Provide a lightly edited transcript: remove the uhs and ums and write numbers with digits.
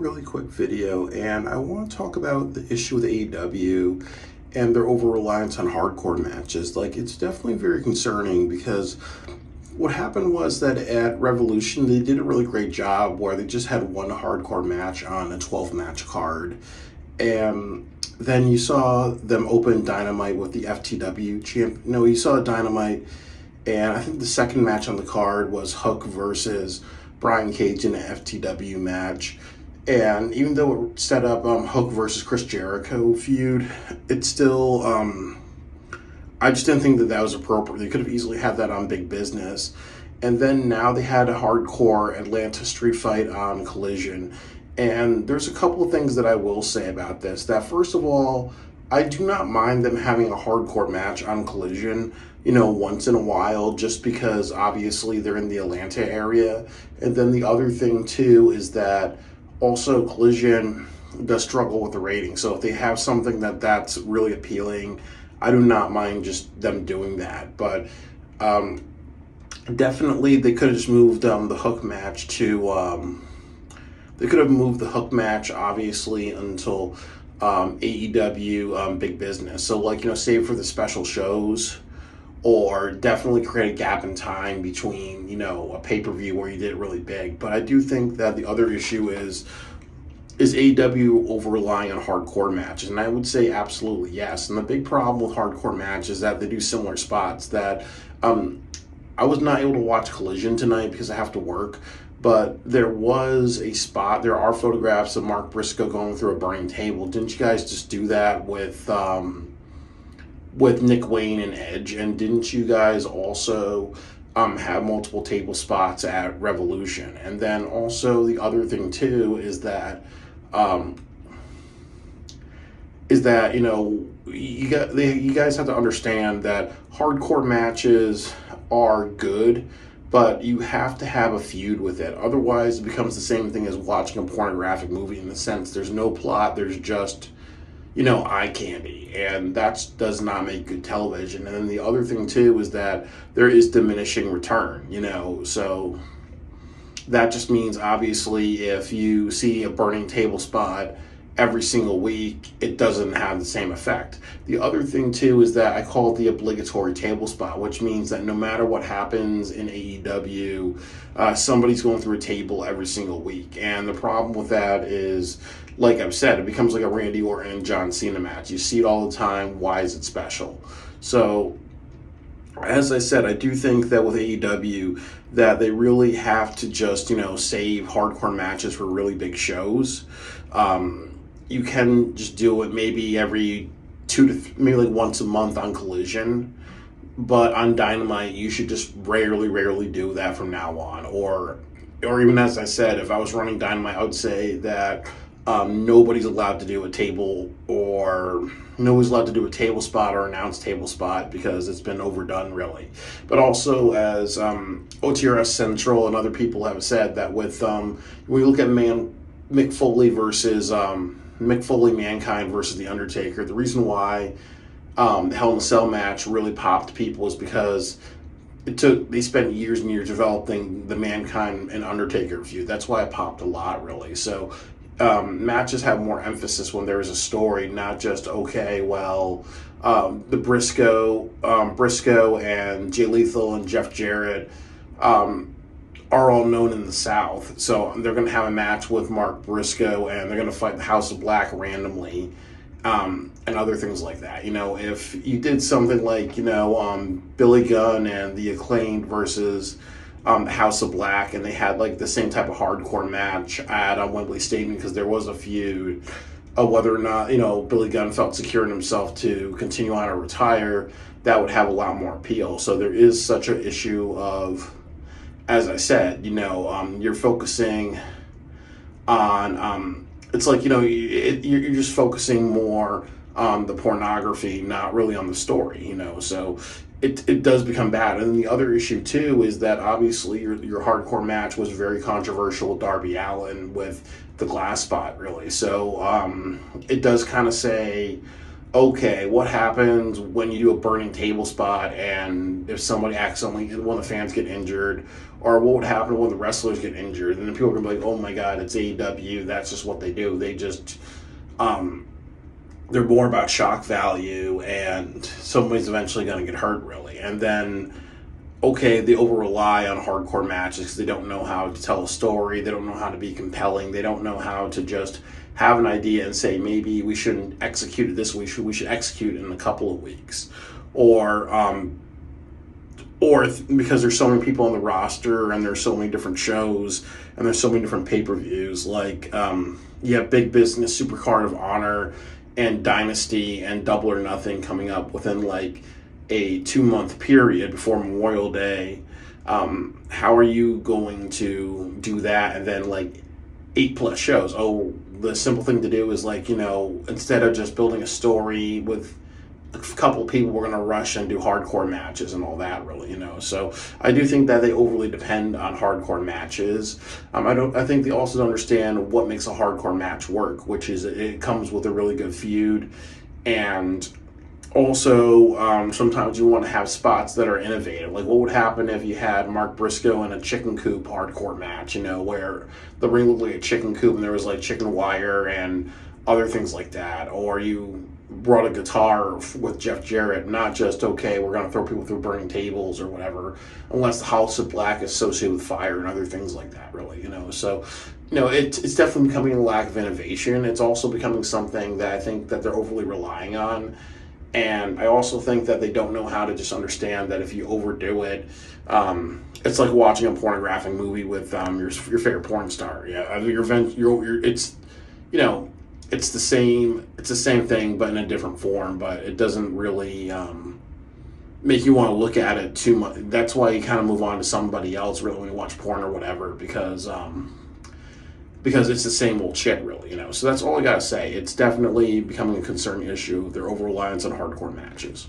really quick video, and I want to talk about the issue with AEW and their over reliance on hardcore matches. Like, it's definitely very concerning because what happened was that at Revolution, they did a really great job where they just had one hardcore match on a 12 match card. And then you saw them open Dynamite with the FTW champ. No, you saw Dynamite, and I think the second match on the card was Hook versus Brian Cage in an FTW match. And even though it set up Hook versus Chris Jericho feud, it still, I just didn't think that that was appropriate. They could have easily had that on Big Business. And then now they had a hardcore Atlanta street fight on Collision. And there's a couple of things that I will say about this. That first of all, I do not mind them having a hardcore match on Collision, once in a while, just because obviously they're in the Atlanta area. And then the other thing too is that also Collision does struggle with the rating. So if they have something that's really appealing, I do not mind just them doing that. But definitely they could have just moved the Hook match to they could have moved the Hook match, obviously, until AEW Big Business. So, save for the special shows, or definitely create a gap in time between, a pay-per-view where you did it really big. But I do think that the other issue is AEW over-relying on hardcore matches? And I would say absolutely yes. And the big problem with hardcore matches is that they do similar spots that I was not able to watch Collision tonight because I have to work. But there was a spot, there are photographs of Mark Briscoe going through a burning table. Didn't you guys just do that with Nick Wayne and Edge? And didn't you guys also have multiple table spots at Revolution? And then also the other thing too is that you guys have to understand that hardcore matches are good, but you have to have a feud with it. Otherwise, it becomes the same thing as watching a pornographic movie in the sense there's no plot, there's just, eye candy. And that does not make good television. And then the other thing, too, is that there is diminishing return, So that just means, obviously, if you see a burning table spot every single week, it doesn't have the same effect. The other thing too is that I call it the obligatory table spot, which means that no matter what happens in AEW, somebody's going through a table every single week. And the problem with that is, like I've said, it becomes like a Randy Orton and John Cena match. You see it all the time. Why is it special? So, as I said, I do think that with AEW that they really have to just, save hardcore matches for really big shows. You can just do it maybe every maybe like once a month on Collision, but on Dynamite you should just rarely do that from now on. Or even, as I said, if I was running Dynamite, I would say that nobody's allowed to do a table spot or announced table spot because it's been overdone, really. But also, as OTRS Central and other people have said, that with when you look at Mick Foley Mankind versus The Undertaker, the reason why the Hell in a Cell match really popped people is because they spent years and years developing the Mankind and Undertaker feud. That's why it popped a lot, really. So matches have more emphasis when there is a story, not just, the Briscoe and Jay Lethal and Jeff Jarrett are all known in the South, so they're going to have a match with Mark Briscoe, and they're going to fight the House of Black randomly, and other things like that. If you did something like, Billy Gunn and the Acclaimed versus the House of Black, and they had like the same type of hardcore match at Wembley Stadium because there was a feud of whether or not, Billy Gunn felt secure in himself to continue on or retire, that would have a lot more appeal. So there is such an issue of, as I said, you're focusing on, it's like, you're just focusing more on the pornography, not really on the story, so it does become bad. And then the other issue, too, is that obviously your hardcore match was very controversial with Darby Allin with the glass spot, really. So it does kind of say, okay, what happens when you do a burning table spot and if somebody accidentally, one of the fans get injured, or what would happen when the wrestlers get injured? And then people are gonna be like, oh my god, it's AEW. That's just what they do. They just, um, they're more about shock value, and somebody's eventually gonna get hurt, really. And then, okay, they over rely on hardcore matches because they don't know how to tell a story. They don't know how to be compelling. They don't know how to just have an idea and say maybe we shouldn't execute it this way. We should execute it in a couple of weeks, or because there's so many people on the roster and there's so many different shows and there's so many different pay-per-views, like you have Big Business, Supercard of Honor, and Dynasty and Double or Nothing coming up within like a 2 month period before Memorial Day. How are you going to do that and then like 8+ shows? Oh, the simple thing to do is, like, instead of just building a story with a couple of people, we're going to rush and do hardcore matches and all that, really. So I do think that they overly depend on hardcore matches. I think they also don't understand what makes a hardcore match work, which is it comes with a really good feud. And also, sometimes you want to have spots that are innovative. Like, what would happen if you had Mark Briscoe in a chicken coop hardcore match, where the ring looked like a chicken coop and there was like chicken wire and other things like that. Or you brought a guitar with Jeff Jarrett, not just, okay, we're going to throw people through burning tables or whatever, unless the House of Black is associated with fire and other things like that, really. So, it's definitely becoming a lack of innovation. It's also becoming something that I think that they're overly relying on. And I also think that they don't know how to just understand that if you overdo it, it's like watching a pornographic movie with your favorite porn star. Yeah, it's the same thing, but in a different form. But it doesn't really make you want to look at it too much. That's why you kind of move on to somebody else, really, when you watch porn or whatever, because it's the same old shit, really. So that's all I gotta say. It's definitely becoming a concern issue. Their over reliance on hardcore matches.